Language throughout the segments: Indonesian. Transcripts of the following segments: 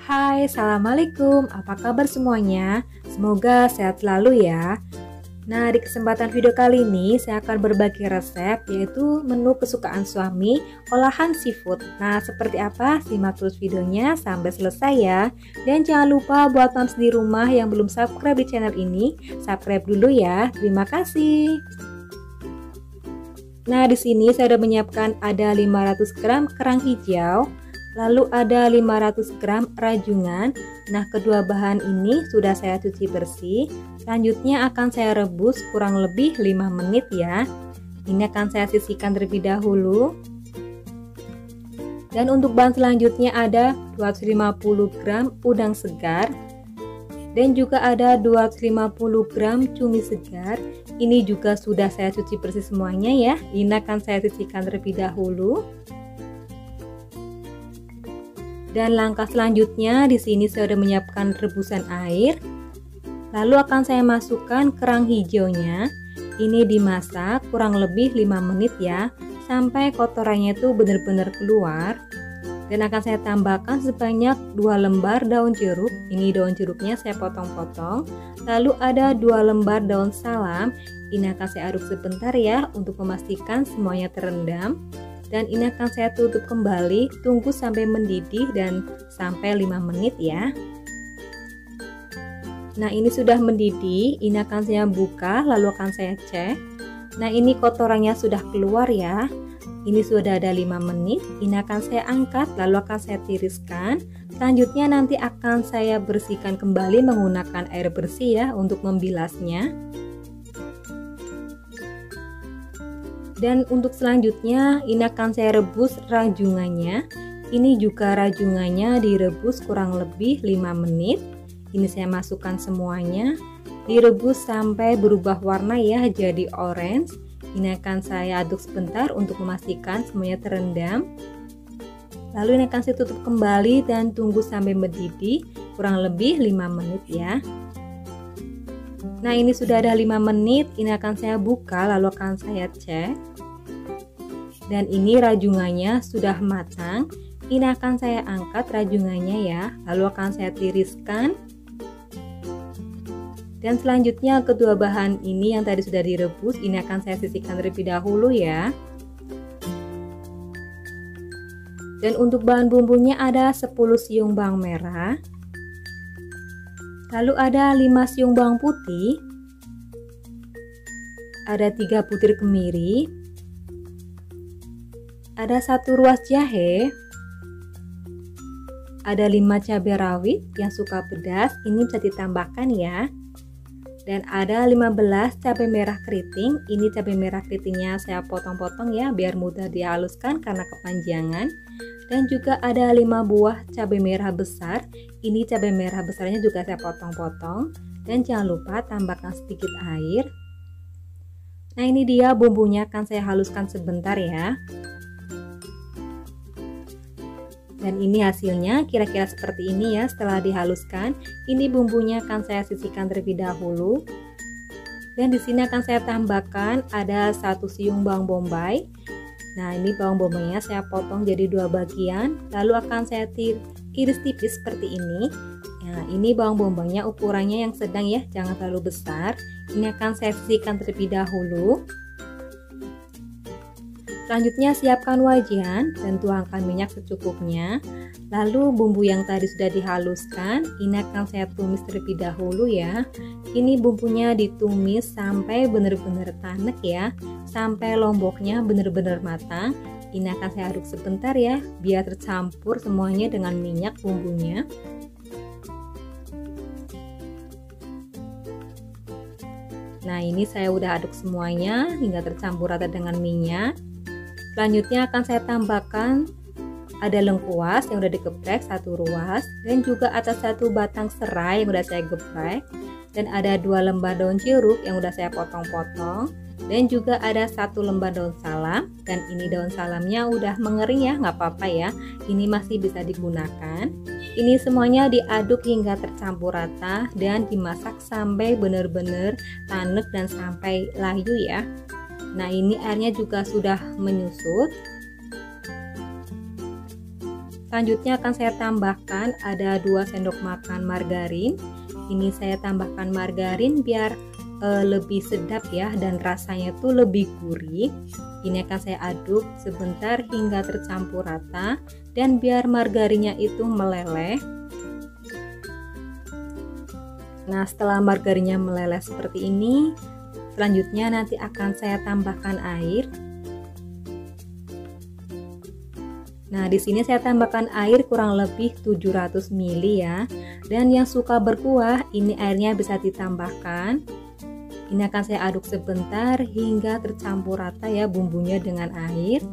Hai, Assalamualaikum. Apa kabar semuanya? Semoga sehat selalu ya. Nah, di kesempatan video kali ini saya akan berbagi resep, yaitu menu kesukaan suami, olahan seafood. Nah, seperti apa? Simak terus videonya sampai selesai ya. Dan jangan lupa buat moms di rumah yang belum subscribe di channel ini, subscribe dulu ya. Terima kasih. Nah, di sini saya sudah menyiapkan ada 500 gram kerang hijau, lalu ada 500 gram rajungan. Nah, kedua bahan ini sudah saya cuci bersih. Selanjutnya akan saya rebus kurang lebih 5 menit ya. Ini akan saya sisihkan terlebih dahulu. Dan untuk bahan selanjutnya ada 250 gram udang segar. Dan juga ada 250 gram cumi segar. Ini juga sudah saya cuci bersih semuanya ya. Ini akan saya sisihkan terlebih dahulu. Dan langkah selanjutnya di sini saya sudah menyiapkan rebusan air. Lalu akan saya masukkan kerang hijaunya. Ini dimasak kurang lebih 5 menit ya, sampai kotorannya itu benar-benar keluar. Dan akan saya tambahkan sebanyak 2 lembar daun jeruk. Ini daun jeruknya saya potong-potong. Lalu ada 2 lembar daun salam. Ini akan saya aduk sebentar ya untuk memastikan semuanya terendam. Dan ini akan saya tutup kembali, tunggu sampai mendidih dan sampai 5 menit ya. Nah, ini sudah mendidih, ini akan saya buka lalu akan saya cek. Nah, ini kotorannya sudah keluar ya. Ini sudah ada 5 menit, ini akan saya angkat lalu akan saya tiriskan. Selanjutnya nanti akan saya bersihkan kembali menggunakan air bersih ya untuk membilasnya. Dan untuk selanjutnya ini akan saya rebus rajungannya. Ini juga rajungannya direbus kurang lebih 5 menit. Ini saya masukkan semuanya, direbus sampai berubah warna ya jadi orange. Ini akan saya aduk sebentar untuk memastikan semuanya terendam. Lalu ini akan saya tutup kembali dan tunggu sampai mendidih kurang lebih 5 menit ya. Nah, ini sudah ada 5 menit, ini akan saya buka lalu akan saya cek. Dan ini rajungannya sudah matang. Ini akan saya angkat rajungannya ya, lalu akan saya tiriskan. Dan selanjutnya kedua bahan ini yang tadi sudah direbus, ini akan saya sisihkan terlebih dahulu ya. Dan untuk bahan bumbunya ada 10 siung bawang merah. Lalu ada 5 siung bawang putih. Ada 3 butir kemiri. Ada 1 ruas jahe. Ada 5 cabai rawit yang suka pedas, ini bisa ditambahkan ya. Dan ada 15 cabai merah keriting. Ini cabai merah keritingnya saya potong-potong ya biar mudah dihaluskan karena kepanjangan. Dan juga ada 5 buah cabai merah besar. Ini cabai merah besarnya juga saya potong-potong. Dan jangan lupa tambahkan sedikit air. Nah, ini dia bumbunya akan saya haluskan sebentar ya. Dan ini hasilnya kira-kira seperti ini ya setelah dihaluskan. Ini bumbunya akan saya sisihkan terlebih dahulu. Dan di sini akan saya tambahkan ada 1 siung bawang bombay. Nah, ini bawang bombaynya saya potong jadi 2 bagian, lalu akan saya iris tipis seperti ini. Nah, ini bawang bombaynya ukurannya yang sedang ya, jangan terlalu besar. Ini akan saya sisihkan terlebih dahulu. Selanjutnya siapkan wajan dan tuangkan minyak secukupnya. Lalu bumbu yang tadi sudah dihaluskan, ini akan saya tumis terlebih dahulu ya. Ini bumbunya ditumis sampai benar-benar tanek ya, sampai lomboknya benar-benar matang. Ini akan saya aduk sebentar ya, biar tercampur semuanya dengan minyak bumbunya. Nah, ini saya udah aduk semuanya hingga tercampur rata dengan minyak. Selanjutnya akan saya tambahkan ada lengkuas yang udah digeprek 1 ruas, dan juga ada 1 batang serai yang udah saya geprek, dan ada 2 lembar daun jeruk yang udah saya potong-potong, dan juga ada 1 lembar daun salam. Dan ini daun salamnya udah mengering ya, nggak apa-apa ya, ini masih bisa digunakan. Ini semuanya diaduk hingga tercampur rata dan dimasak sampai benar-benar tanek dan sampai layu ya. Nah, ini airnya juga sudah menyusut. Selanjutnya akan saya tambahkan ada 2 sendok makan margarin. Ini saya tambahkan margarin biar lebih sedap ya, dan rasanya tuh lebih gurih. Ini akan saya aduk sebentar hingga tercampur rata, dan biar margarinnya itu meleleh. Nah, setelah margarinnya meleleh seperti ini, selanjutnya nanti akan saya tambahkan air. Nah, di sini saya tambahkan air kurang lebih 700 ml ya. Dan yang suka berkuah, ini airnya bisa ditambahkan. Ini akan saya aduk sebentar hingga tercampur rata ya bumbunya dengan air.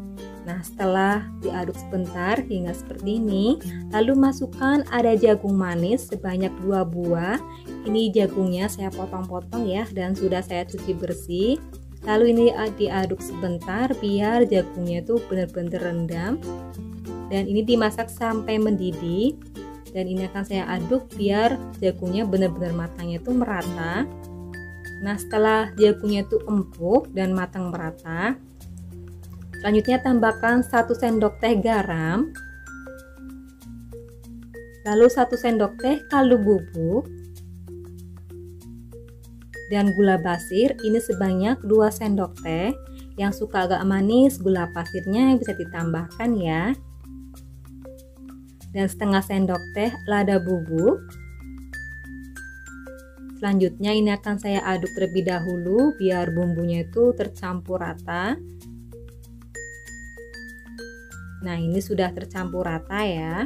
Nah, setelah diaduk sebentar hingga seperti ini, lalu masukkan ada jagung manis sebanyak 2 buah. Ini jagungnya saya potong-potong ya, dan sudah saya cuci bersih. Lalu ini diaduk sebentar biar jagungnya itu benar-benar rendam. Dan ini dimasak sampai mendidih. Dan ini akan saya aduk biar jagungnya benar-benar matangnya itu merata. Nah, setelah jagungnya itu empuk dan matang merata, selanjutnya tambahkan 1 sendok teh garam, lalu 1 sendok teh kaldu bubuk, dan gula pasir ini sebanyak 2 sendok teh. Yang suka agak manis, gula pasirnya bisa ditambahkan ya. Dan setengah sendok teh lada bubuk. Selanjutnya ini akan saya aduk terlebih dahulu biar bumbunya itu tercampur rata. Nah, ini sudah tercampur rata ya.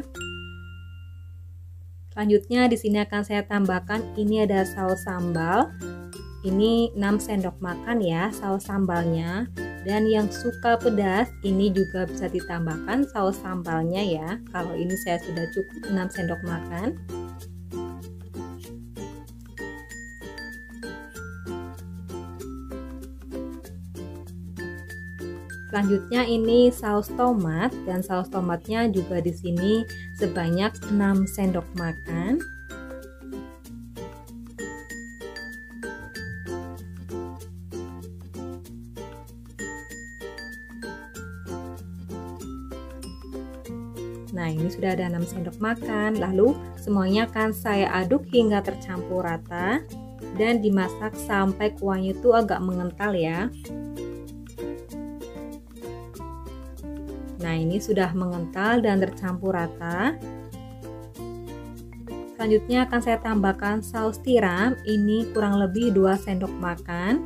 Selanjutnya di sini akan saya tambahkan ini ada saus sambal. Ini 6 sendok makan ya saus sambalnya. Dan yang suka pedas ini juga bisa ditambahkan saus sambalnya ya. Kalau ini saya sudah cukup 6 sendok makan. Selanjutnya ini saus tomat, dan saus tomatnya juga di sini sebanyak 6 sendok makan. Nah, ini sudah ada 6 sendok makan. Lalu semuanya akan saya aduk hingga tercampur rata dan dimasak sampai kuahnya itu agak mengental ya. Nah, ini sudah mengental dan tercampur rata. Selanjutnya akan saya tambahkan saus tiram, ini kurang lebih 2 sendok makan.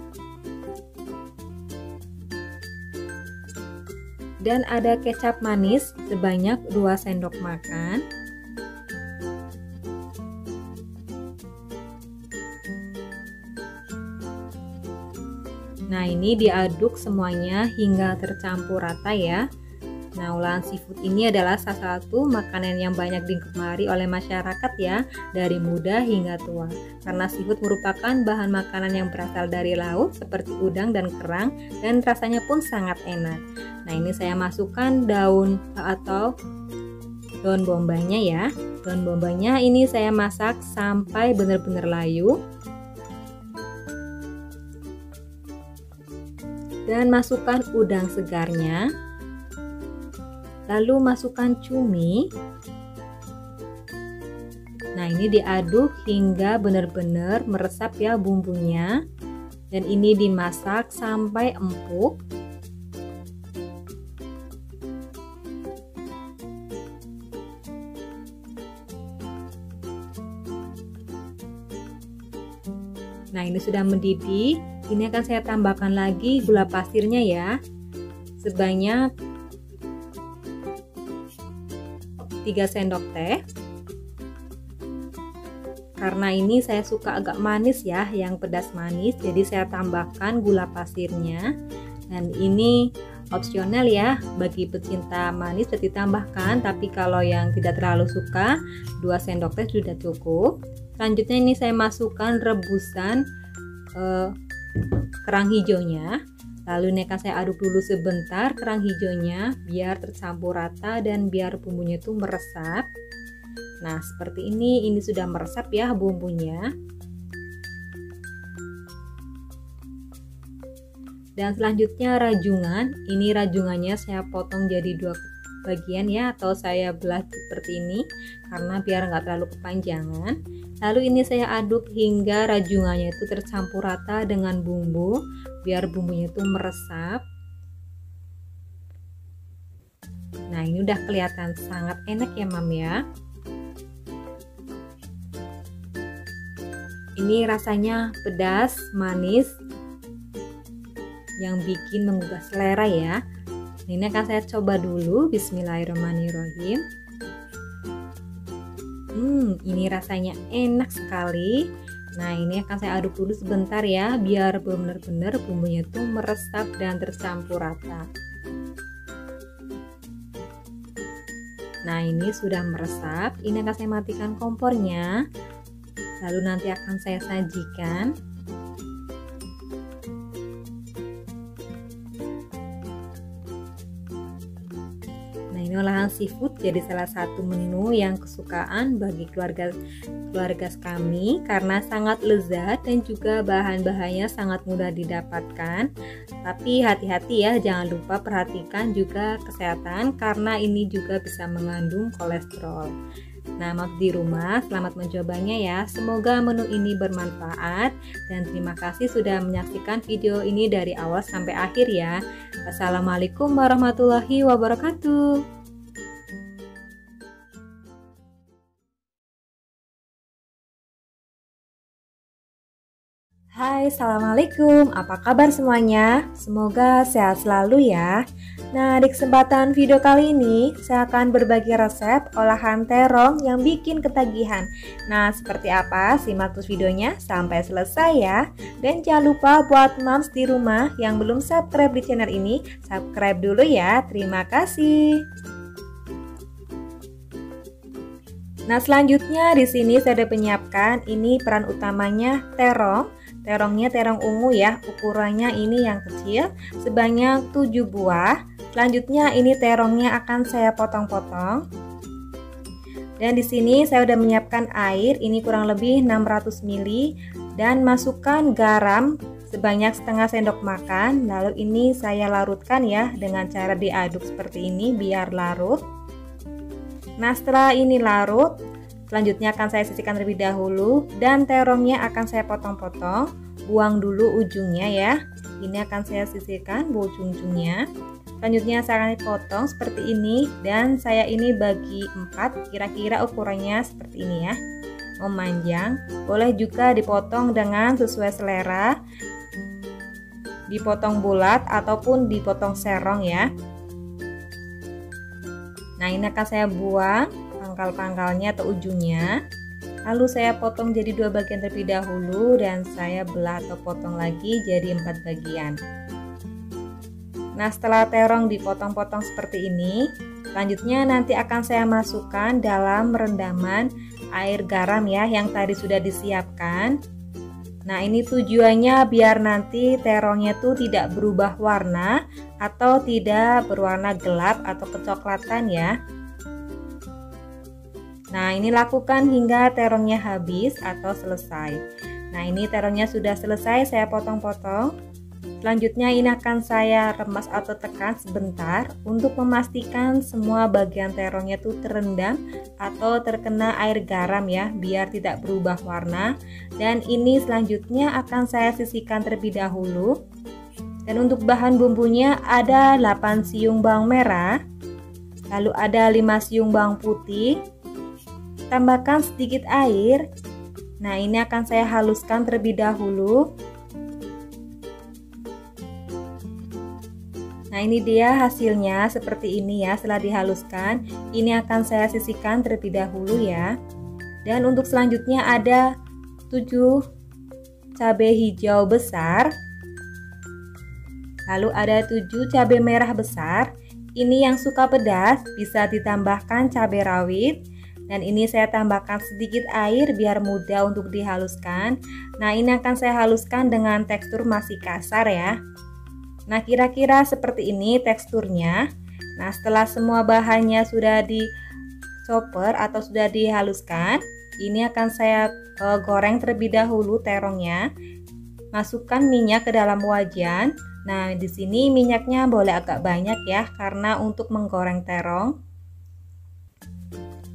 Dan ada kecap manis sebanyak 2 sendok makan. Nah, ini diaduk semuanya hingga tercampur rata ya. Nah, olahan seafood ini adalah salah satu makanan yang banyak digemari oleh masyarakat ya, dari muda hingga tua. Karena seafood merupakan bahan makanan yang berasal dari laut seperti udang dan kerang, dan rasanya pun sangat enak. Nah, ini saya masukkan daun atau daun bombaynya ya. Daun bombaynya ini saya masak sampai benar-benar layu. Dan masukkan udang segarnya. Lalu masukkan cumi. Nah, ini diaduk hingga benar-benar meresap ya bumbunya. Dan ini dimasak sampai empuk. Nah, ini sudah mendidih. Ini akan saya tambahkan lagi gula pasirnya ya. Sebanyak 3 sendok teh. Karena ini saya suka agak manis ya, yang pedas manis, jadi saya tambahkan gula pasirnya. Dan ini opsional ya, bagi pecinta manis bisa ditambahkan, tapi kalau yang tidak terlalu suka 2 sendok teh sudah cukup. Selanjutnya ini saya masukkan rebusan kerang hijaunya. Lalu ini akan saya aduk dulu sebentar kerang hijaunya biar tercampur rata dan biar bumbunya itu meresap. Nah, seperti ini sudah meresap ya bumbunya. Dan selanjutnya rajungan. Ini rajungannya saya potong jadi 2 bagian ya, atau saya belah seperti ini karena biar nggak terlalu kepanjangan. Lalu ini saya aduk hingga rajungannya itu tercampur rata dengan bumbu, biar bumbunya itu meresap. Nah, ini udah kelihatan sangat enak ya Mam ya. Ini rasanya pedas, manis, yang bikin menggugah selera ya. Ini akan saya coba dulu. Bismillahirrahmanirrahim. Ini rasanya enak sekali. Nah, ini akan saya aduk dulu sebentar ya, biar benar-benar bumbunya itu meresap dan tercampur rata. Nah, ini sudah meresap. Ini akan saya matikan kompornya. Lalu nanti akan saya sajikan. Nah, ini olahan seafood jadi salah satu menu yang kesukaan bagi keluarga kami karena sangat lezat dan juga bahan-bahannya sangat mudah didapatkan. Tapi hati-hati ya, jangan lupa perhatikan juga kesehatan karena ini juga bisa mengandung kolesterol. Nah, maaf di rumah, selamat mencobanya ya. Semoga menu ini bermanfaat dan terima kasih sudah menyaksikan video ini dari awal sampai akhir ya. Wassalamualaikum warahmatullahi wabarakatuh. Hai, assalamualaikum. Apa kabar semuanya? Semoga sehat selalu ya. Nah, di kesempatan video kali ini saya akan berbagi resep olahan terong yang bikin ketagihan. Nah, seperti apa? Simak terus videonya sampai selesai ya. Dan jangan lupa buat moms di rumah yang belum subscribe di channel ini, subscribe dulu ya. Terima kasih. Nah, selanjutnya di sini saya sudah menyiapkan ini peran utamanya terong. Terongnya terong ungu ya, ukurannya ini yang kecil sebanyak 7 buah. Selanjutnya ini terongnya akan saya potong-potong. Dan di sini saya sudah menyiapkan air, ini kurang lebih 600 ml dan masukkan garam sebanyak setengah sendok makan. Lalu ini saya larutkan ya dengan cara diaduk seperti ini biar larut. Nah, setelah ini larut, selanjutnya akan saya sisihkan terlebih dahulu dan terongnya akan saya potong-potong, buang dulu ujungnya ya. Ini akan saya sisihkan ujung-ujungnya. Selanjutnya saya akan potong seperti ini dan saya ini bagi 4, kira-kira ukurannya seperti ini ya. Memanjang, boleh juga dipotong dengan sesuai selera. Dipotong bulat ataupun dipotong serong ya. Nah, ini akan saya buang pangkal-pangkalnya atau ujungnya. Lalu saya potong jadi 2 bagian terlebih dahulu dan saya belah atau potong lagi jadi 4 bagian. Nah, setelah terong dipotong-potong seperti ini, selanjutnya nanti akan saya masukkan dalam rendaman air garam ya yang tadi sudah disiapkan. Nah, ini tujuannya biar nanti terongnya tuh tidak berubah warna atau tidak berwarna gelap atau kecoklatan ya. Nah, ini lakukan hingga terongnya habis atau selesai. Nah, ini terongnya sudah selesai, saya potong-potong. Selanjutnya ini akan saya remas atau tekan sebentar untuk memastikan semua bagian terongnya itu terendam atau terkena air garam ya, biar tidak berubah warna. Dan ini selanjutnya akan saya sisihkan terlebih dahulu. Dan untuk bahan bumbunya ada 8 siung bawang merah, lalu ada 5 siung bawang putih. Tambahkan sedikit air. Nah, ini akan saya haluskan terlebih dahulu. Nah, ini dia hasilnya seperti ini ya. Setelah dihaluskan, ini akan saya sisihkan terlebih dahulu ya. Dan untuk selanjutnya ada 7 cabai hijau besar. Lalu ada 7 cabai merah besar. Ini yang suka pedas bisa ditambahkan cabai rawit. Dan ini saya tambahkan sedikit air biar mudah untuk dihaluskan. Nah, ini akan saya haluskan dengan tekstur masih kasar ya. Nah, kira-kira seperti ini teksturnya. Nah, setelah semua bahannya sudah di-chopper atau sudah dihaluskan, ini akan saya goreng terlebih dahulu terongnya. Masukkan minyak ke dalam wajan, Nah, di sini minyaknya boleh agak banyak ya, karena untuk menggoreng terong.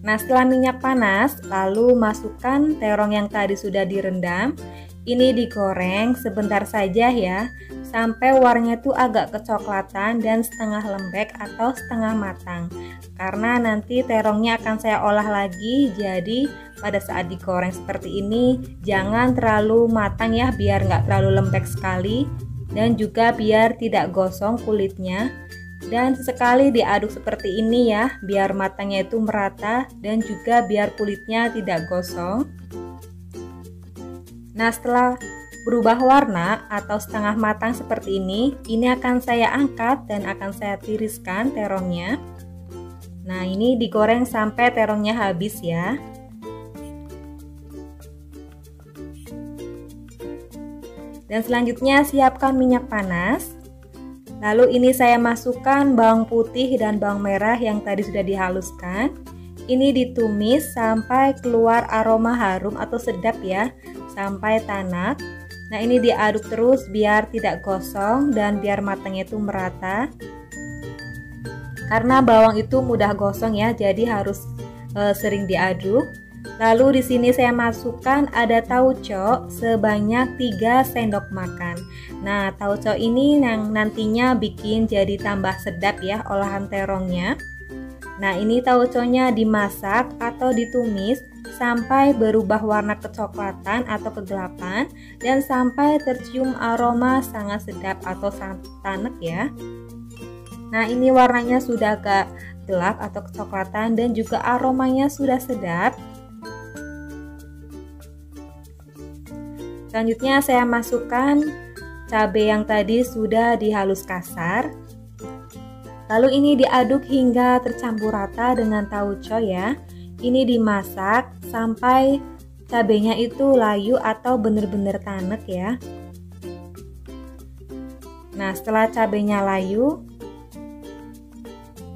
Nah, setelah minyak panas, lalu masukkan terong yang tadi sudah direndam. Ini digoreng sebentar saja ya, sampai warnanya itu agak kecoklatan dan setengah lembek atau setengah matang. Karena nanti terongnya akan saya olah lagi, jadi pada saat digoreng seperti ini jangan terlalu matang ya, biar nggak terlalu lembek sekali. Dan juga biar tidak gosong kulitnya, dan sekali diaduk seperti ini ya, biar matangnya itu merata dan juga biar kulitnya tidak gosong. Nah, setelah berubah warna atau setengah matang seperti ini akan saya angkat dan akan saya tiriskan terongnya. Nah, ini digoreng sampai terongnya habis ya. Dan selanjutnya siapkan minyak panas. Lalu ini saya masukkan bawang putih dan bawang merah yang tadi sudah dihaluskan. Ini ditumis sampai keluar aroma harum atau sedap ya, sampai tanak. Nah, ini diaduk terus biar tidak gosong dan biar matangnya itu merata. Karena bawang itu mudah gosong ya, jadi harus sering diaduk. Lalu di sini saya masukkan ada tauco sebanyak 3 sendok makan. Nah, tauco ini yang nantinya bikin jadi tambah sedap ya olahan terongnya. Nah, ini tauconya dimasak atau ditumis sampai berubah warna kecoklatan atau kegelapan dan sampai tercium aroma sangat sedap atau tanek ya. Nah, ini warnanya sudah agak gelap atau kecoklatan dan juga aromanya sudah sedap. Selanjutnya saya masukkan cabai yang tadi sudah dihalus kasar. Lalu ini diaduk hingga tercampur rata dengan tauco ya. Ini dimasak sampai cabainya itu layu atau benar-benar tanek ya. Nah, setelah cabainya layu,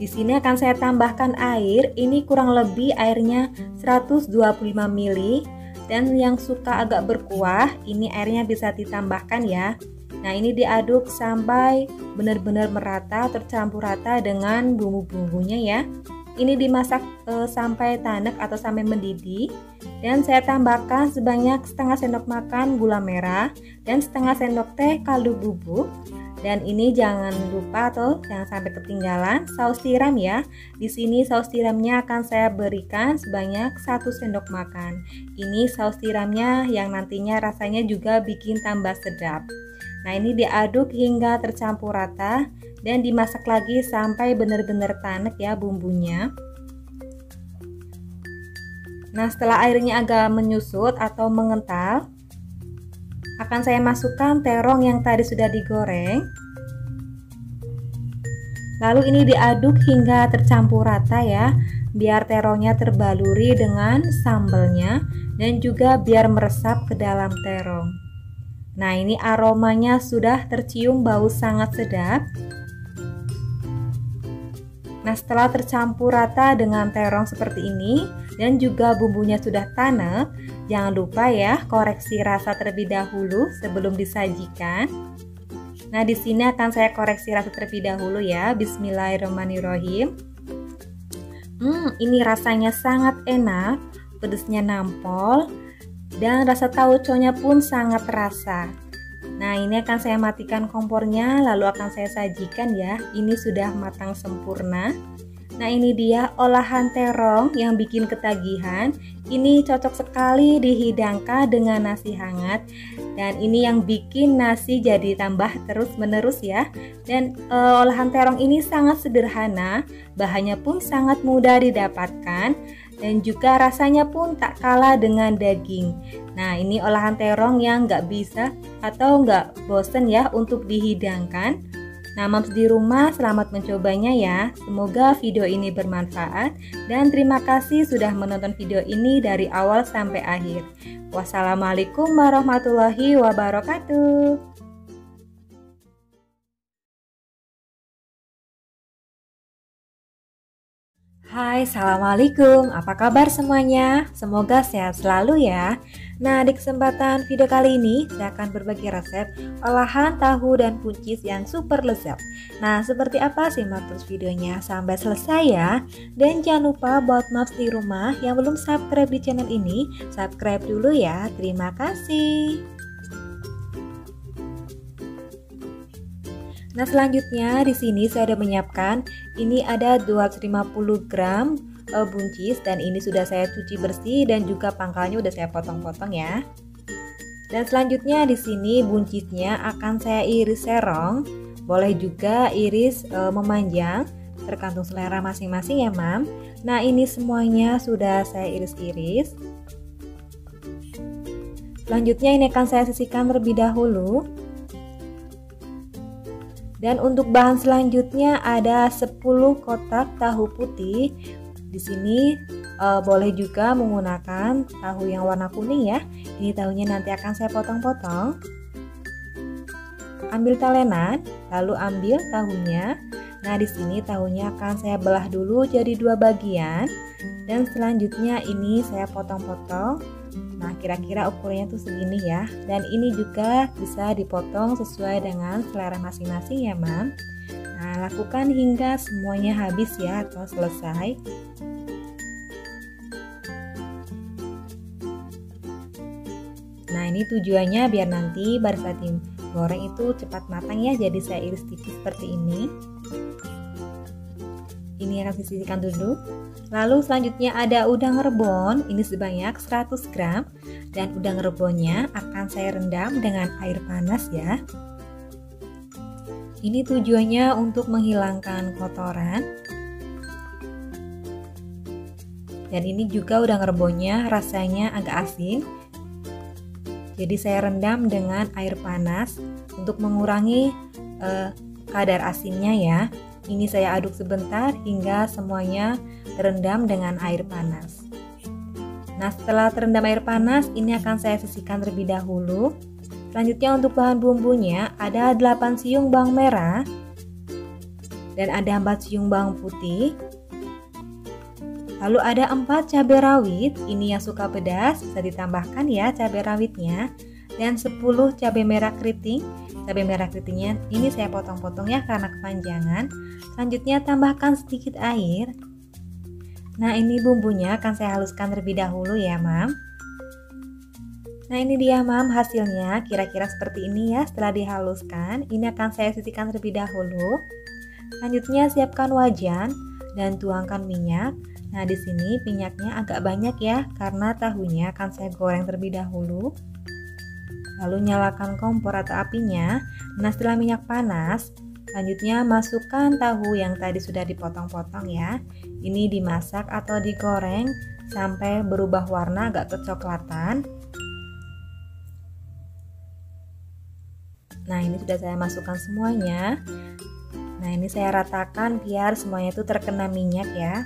di sini akan saya tambahkan air. Ini kurang lebih airnya 125 ml. Dan yang suka agak berkuah, ini airnya bisa ditambahkan ya. Nah, ini diaduk sampai benar-benar merata, tercampur rata dengan bumbu-bumbunya ya. Ini dimasak sampai tanek atau sampai mendidih. Dan saya tambahkan sebanyak setengah sendok makan gula merah dan setengah sendok teh kaldu bubuk. Dan ini jangan lupa atau jangan sampai ketinggalan saus tiram ya. Di sini saus tiramnya akan saya berikan sebanyak 1 sendok makan. Ini saus tiramnya yang nantinya rasanya juga bikin tambah sedap. Nah, ini diaduk hingga tercampur rata dan dimasak lagi sampai benar-benar tanek ya bumbunya. Nah, setelah airnya agak menyusut atau mengental, akan saya masukkan terong yang tadi sudah digoreng. Lalu ini diaduk hingga tercampur rata ya, biar terongnya terbaluri dengan sambalnya dan juga biar meresap ke dalam terong. Nah, ini aromanya sudah tercium bau sangat sedap. Nah, setelah tercampur rata dengan terong seperti ini dan juga bumbunya sudah tanek, jangan lupa ya koreksi rasa terlebih dahulu sebelum disajikan. Nah, di sini akan saya koreksi rasa terlebih dahulu ya. Bismillahirrahmanirrahim. Ini rasanya sangat enak, pedasnya nampol dan rasa tauconya pun sangat terasa. Nah, ini akan saya matikan kompornya, lalu akan saya sajikan ya. Ini sudah matang sempurna. Nah, ini dia olahan terong yang bikin ketagihan. Ini cocok sekali dihidangkan dengan nasi hangat. Dan ini yang bikin nasi jadi tambah terus menerus ya. Dan olahan terong ini sangat sederhana, bahannya pun sangat mudah didapatkan. Dan juga rasanya pun tak kalah dengan daging. Nah, ini olahan terong yang nggak bisa atau nggak bosen ya untuk dihidangkan. Nah, moms di rumah selamat mencobanya ya. Semoga video ini bermanfaat dan terima kasih sudah menonton video ini dari awal sampai akhir. Wassalamualaikum warahmatullahi wabarakatuh. Hai, Assalamualaikum. Apa kabar semuanya? Semoga sehat selalu ya. Nah, di kesempatan video kali ini saya akan berbagi resep olahan tahu dan buncis yang super lezat. Nah, seperti apa? Simak terus videonya sampai selesai ya. Dan jangan lupa buat moms di rumah yang belum subscribe di channel ini, subscribe dulu ya. Terima kasih. Nah, selanjutnya di sini saya sudah menyiapkan, ini ada 250 gram buncis dan ini sudah saya cuci bersih dan juga pangkalnya udah saya potong-potong ya. Dan selanjutnya di sini buncisnya akan saya iris serong, boleh juga iris memanjang, tergantung selera masing-masing ya, Mam. Nah, ini semuanya sudah saya iris-iris. Selanjutnya ini akan saya sisihkan terlebih dahulu. Dan untuk bahan selanjutnya ada 10 kotak tahu putih. Di sini boleh juga menggunakan tahu yang warna kuning ya. Ini tahunya nanti akan saya potong-potong. Ambil talenan, lalu ambil tahunya. Nah, di sini tahunya akan saya belah dulu jadi 2 bagian. Dan selanjutnya ini saya potong-potong. Nah, kira-kira ukurannya tuh segini ya. Dan ini juga bisa dipotong sesuai dengan selera masing-masing ya, Mam. Nah, lakukan hingga semuanya habis ya atau selesai. Nah, ini tujuannya biar nanti pada saat goreng itu cepat matang ya. Jadi saya iris tipis seperti ini. Ini akan disisihkan dulu. Lalu selanjutnya ada udang rebon, ini sebanyak 100 gram. Dan udang rebonnya akan saya rendam dengan air panas ya. Ini tujuannya untuk menghilangkan kotoran. Dan ini juga udang rebonnya rasanya agak asin. Jadi saya rendam dengan air panas untuk mengurangi kadar asinnya ya. Ini saya aduk sebentar hingga semuanya terendam dengan air panas. Nah, setelah terendam air panas, ini akan saya sisihkan terlebih dahulu. Selanjutnya untuk bahan bumbunya ada 8 siung bawang merah dan ada 4 siung bawang putih. Lalu ada 4 cabai rawit, ini yang suka pedas bisa ditambahkan ya cabai rawitnya. Dan 10 cabai merah keriting. Cabai merah keritingnya ini saya potong-potong ya karena kepanjangan. Selanjutnya tambahkan sedikit air. Nah, ini bumbunya akan saya haluskan terlebih dahulu ya, Mam. Nah, ini dia, Mam, hasilnya kira-kira seperti ini ya. Setelah dihaluskan, ini akan saya sisihkan terlebih dahulu. Selanjutnya siapkan wajan dan tuangkan minyak. Nah, di sini minyaknya agak banyak ya karena tahunya akan saya goreng terlebih dahulu. Lalu nyalakan kompor atau apinya. Nah, setelah minyak panas, selanjutnya masukkan tahu yang tadi sudah dipotong-potong ya. Ini dimasak atau digoreng sampai berubah warna agak kecoklatan. Nah, ini sudah saya masukkan semuanya. Nah, ini saya ratakan biar semuanya itu terkena minyak ya.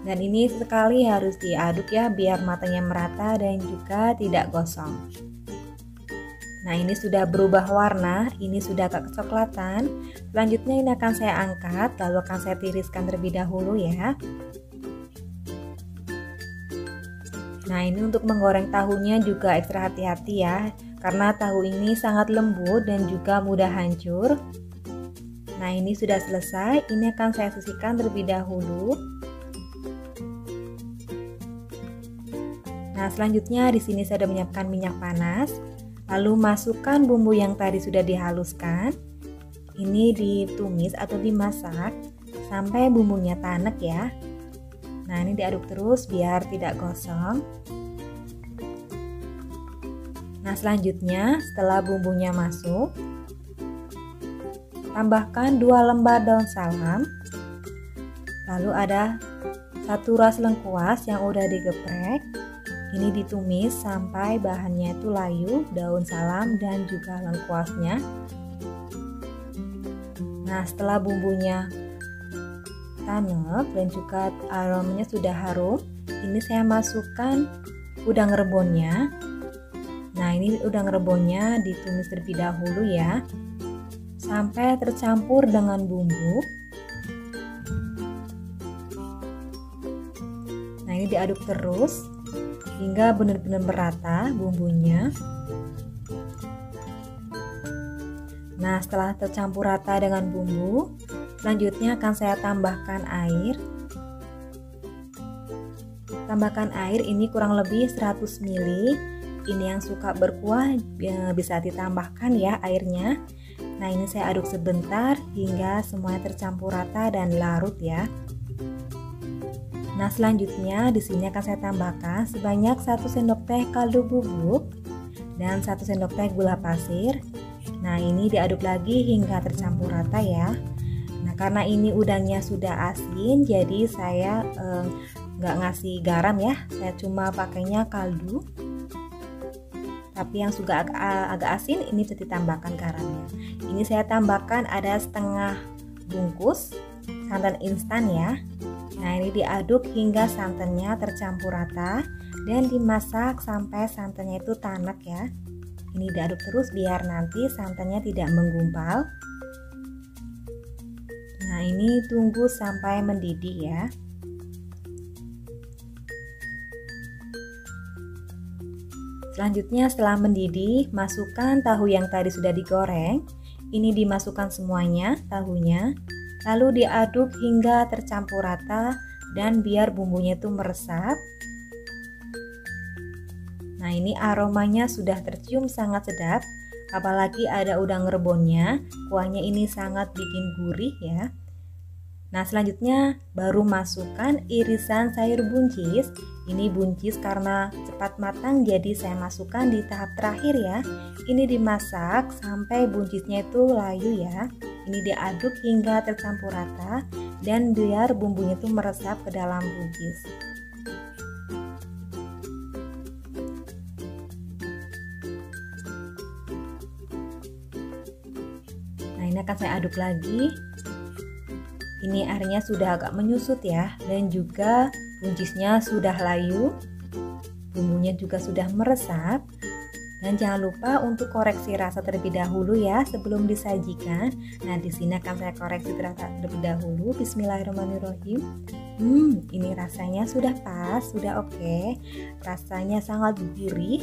Dan ini sekali harus diaduk ya biar matanya merata dan juga tidak gosong. Nah, ini sudah berubah warna, ini sudah agak kecoklatan. Selanjutnya ini akan saya angkat, lalu akan saya tiriskan terlebih dahulu ya. Nah, ini untuk menggoreng tahunya juga ekstra hati-hati ya, karena tahu ini sangat lembut dan juga mudah hancur. Nah, ini sudah selesai, ini akan saya sisihkan terlebih dahulu. Nah, selanjutnya di sini saya sudah menyiapkan minyak panas. Lalu masukkan bumbu yang tadi sudah dihaluskan. Ini ditumis atau dimasak sampai bumbunya tanek ya. Nah, ini diaduk terus biar tidak gosong. Nah, selanjutnya setelah bumbunya masuk, tambahkan 2 lembar daun salam. Lalu ada 1 ras lengkuas yang udah digeprek. Ini ditumis sampai bahannya itu layu, daun salam dan juga lengkuasnya. Nah, setelah bumbunya tanek dan juga aromanya sudah harum, ini saya masukkan udang rebonnya. Nah, ini udang rebonnya ditumis terlebih dahulu ya, sampai tercampur dengan bumbu. Nah, ini diaduk terus hingga benar-benar merata bumbunya. Nah, setelah tercampur rata dengan bumbu, selanjutnya akan saya tambahkan air. Tambahkan air ini kurang lebih 100 ml. Ini yang suka berkuah bisa ditambahkan ya airnya. Nah, ini saya aduk sebentar hingga semuanya tercampur rata dan larut ya. Nah, selanjutnya di sini akan saya tambahkan sebanyak 1 sendok teh kaldu bubuk dan 1 sendok teh gula pasir. Nah, ini diaduk lagi hingga tercampur rata ya. Nah, karena ini udangnya sudah asin, jadi saya nggak ngasih garam ya. Saya cuma pakainya kaldu. Tapi yang sudah agak asin ini bisa ditambahkan garamnya. Ini saya tambahkan ada setengah bungkus santan instan ya. Nah, ini diaduk hingga santannya tercampur rata dan dimasak sampai santannya itu tanak ya. Ini diaduk terus biar nanti santannya tidak menggumpal. Nah, ini tunggu sampai mendidih ya. Selanjutnya setelah mendidih, masukkan tahu yang tadi sudah digoreng. Ini dimasukkan semuanya tahunya. Lalu diaduk hingga tercampur rata dan biar bumbunya itu meresap. Nah, ini aromanya sudah tercium sangat sedap, apalagi ada udang rebonnya, kuahnya ini sangat bikin gurih ya. Nah, selanjutnya baru masukkan irisan sayur buncis. Ini buncis karena cepat matang jadi saya masukkan di tahap terakhir ya. Ini dimasak sampai buncisnya itu layu ya. Ini diaduk hingga tercampur rata dan biar bumbunya itu meresap ke dalam buncis. Nah, ini akan saya aduk lagi. Ini airnya sudah agak menyusut ya, dan juga buncisnya sudah layu, bumbunya juga sudah meresap. Dan jangan lupa untuk koreksi rasa terlebih dahulu ya sebelum disajikan. Nah, di sini akan saya koreksi rasa terlebih dahulu. Bismillahirrahmanirrahim. Ini rasanya sudah pas, sudah oke. Rasanya sangat gurih.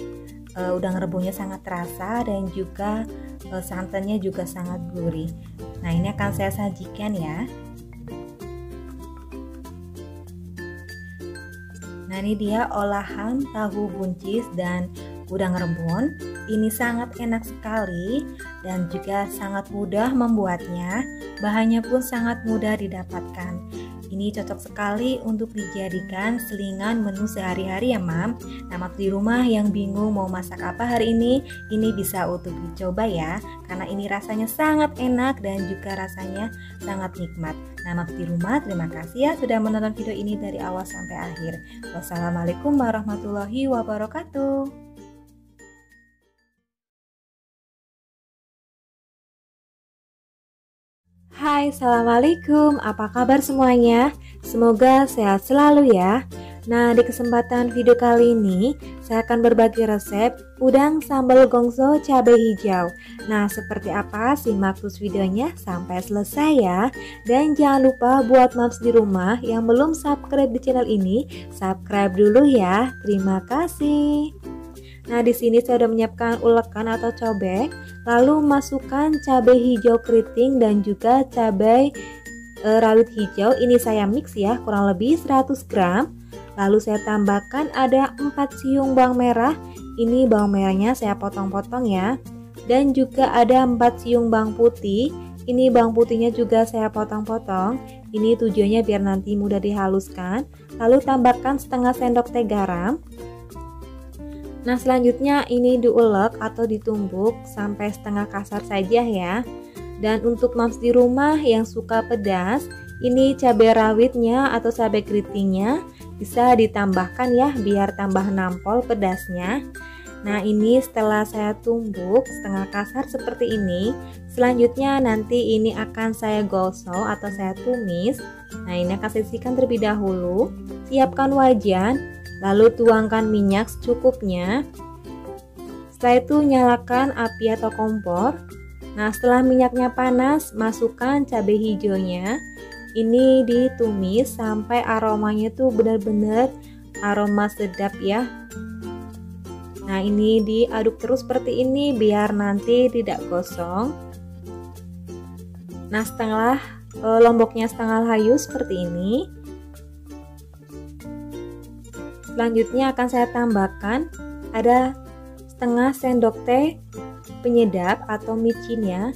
Udang rebungnya sangat terasa dan juga santannya juga sangat gurih. Nah, ini akan saya sajikan ya. Nah, ini dia olahan tahu buncis dan udang rebon. Ini sangat enak sekali dan juga sangat mudah membuatnya. Bahannya pun sangat mudah didapatkan. Ini cocok sekali untuk dijadikan selingan menu sehari-hari ya Mam. Nah, di rumah yang bingung mau masak apa hari ini bisa untuk dicoba ya. Karena ini rasanya sangat enak dan juga rasanya sangat nikmat. Nah, di rumah terima kasih ya sudah menonton video ini dari awal sampai akhir. Wassalamualaikum warahmatullahi wabarakatuh. Hai, Assalamualaikum, apa kabar semuanya? Semoga sehat selalu ya. Nah, di kesempatan video kali ini saya akan berbagi resep udang sambal gongso cabai hijau. Nah, seperti apa? Simak terus videonya sampai selesai ya. Dan jangan lupa buat moms di rumah yang belum subscribe di channel ini, subscribe dulu ya. Terima kasih. Nah, di sini saya sudah menyiapkan ulekan atau cobek, lalu masukkan cabai hijau keriting dan juga cabai rawit hijau. Ini saya mix ya, kurang lebih 100 gram. Lalu saya tambahkan ada 4 siung bawang merah. Ini bawang merahnya saya potong-potong ya. Dan juga ada 4 siung bawang putih. Ini bawang putihnya juga saya potong-potong. Ini tujuannya biar nanti mudah dihaluskan. Lalu tambahkan setengah sendok teh garam. Nah, selanjutnya ini diulek atau ditumbuk sampai setengah kasar saja ya. Dan untuk moms di rumah yang suka pedas, ini cabai rawitnya atau cabai keritingnya bisa ditambahkan ya biar tambah nampol pedasnya. Nah, ini setelah saya tumbuk setengah kasar seperti ini, selanjutnya nanti ini akan saya gosok atau saya tumis. Nah, ini akan saya sisihkan terlebih dahulu. Siapkan wajan, lalu tuangkan minyak secukupnya. Setelah itu nyalakan api atau kompor. Nah, setelah minyaknya panas, masukkan cabai hijaunya. Ini ditumis sampai aromanya tuh benar-benar aroma sedap ya. Nah, ini diaduk terus seperti ini biar nanti tidak gosong. Nah, setelah lomboknya setengah layu seperti ini, selanjutnya akan saya tambahkan ada setengah sendok teh penyedap atau micin ya.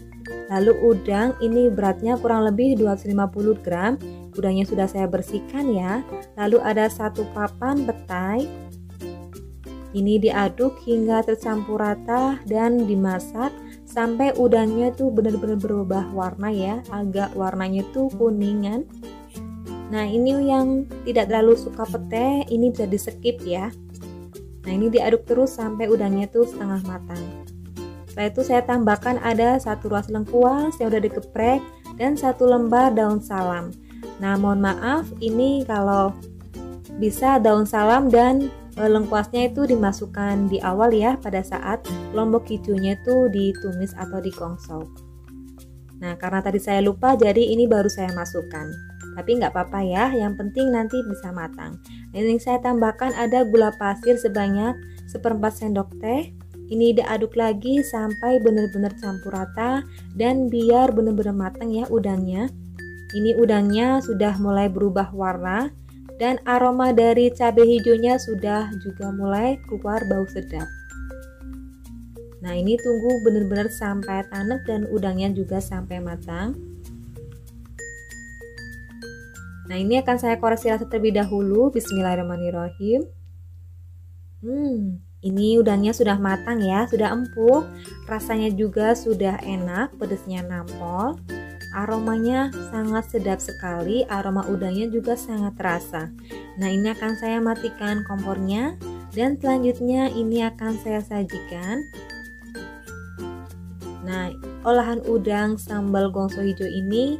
Lalu udang, ini beratnya kurang lebih 250 gram. Udangnya sudah saya bersihkan ya. Lalu ada 1 papan petai. Ini diaduk hingga tercampur rata dan dimasak sampai udangnya tuh benar-benar berubah warna ya, agak warnanya tuh kuningan. Nah, ini yang tidak terlalu suka pete, ini bisa di skip ya. Nah, ini diaduk terus sampai udangnya tuh setengah matang. Setelah itu saya tambahkan ada 1 ruas lengkuas yang udah dikeprek dan 1 lembar daun salam. Nah, mohon maaf, ini kalau bisa daun salam dan lengkuasnya itu dimasukkan di awal ya, pada saat lombok hijaunya itu ditumis atau dikongsol. Nah, karena tadi saya lupa, jadi ini baru saya masukkan. Tapi nggak apa-apa ya, yang penting nanti bisa matang. Nah, ini saya tambahkan ada gula pasir sebanyak 1/4 sendok teh. Ini diaduk lagi sampai benar-benar campur rata dan biar benar-benar matang ya udangnya. Ini udangnya sudah mulai berubah warna dan aroma dari cabai hijaunya sudah juga mulai keluar bau sedap. Nah, ini tunggu benar-benar sampai tanek dan udangnya juga sampai matang. Nah, ini akan saya koreksi rasa terlebih dahulu. Bismillahirrahmanirrahim. Ini udangnya sudah matang ya, sudah empuk. Rasanya juga sudah enak, pedasnya nampol. Aromanya sangat sedap sekali, aroma udangnya juga sangat terasa. Nah, ini akan saya matikan kompornya dan selanjutnya ini akan saya sajikan. Nah, olahan udang sambal gongso hijau ini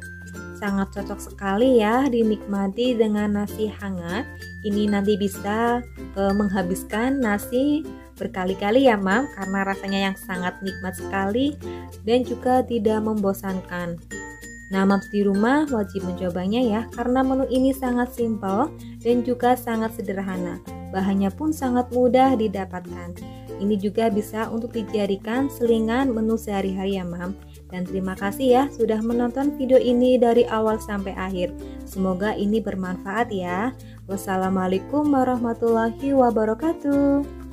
sangat cocok sekali ya dinikmati dengan nasi hangat. Ini nanti bisa menghabiskan nasi berkali-kali ya Mam, karena rasanya yang sangat nikmat sekali dan juga tidak membosankan. Nah, Mams di rumah wajib mencobanya ya, karena menu ini sangat simpel dan juga sangat sederhana. Bahannya pun sangat mudah didapatkan. Ini juga bisa untuk dijadikan selingan menu sehari-hari ya Mam. Dan terima kasih ya sudah menonton video ini dari awal sampai akhir. Semoga ini bermanfaat ya. Wassalamualaikum warahmatullahi wabarakatuh.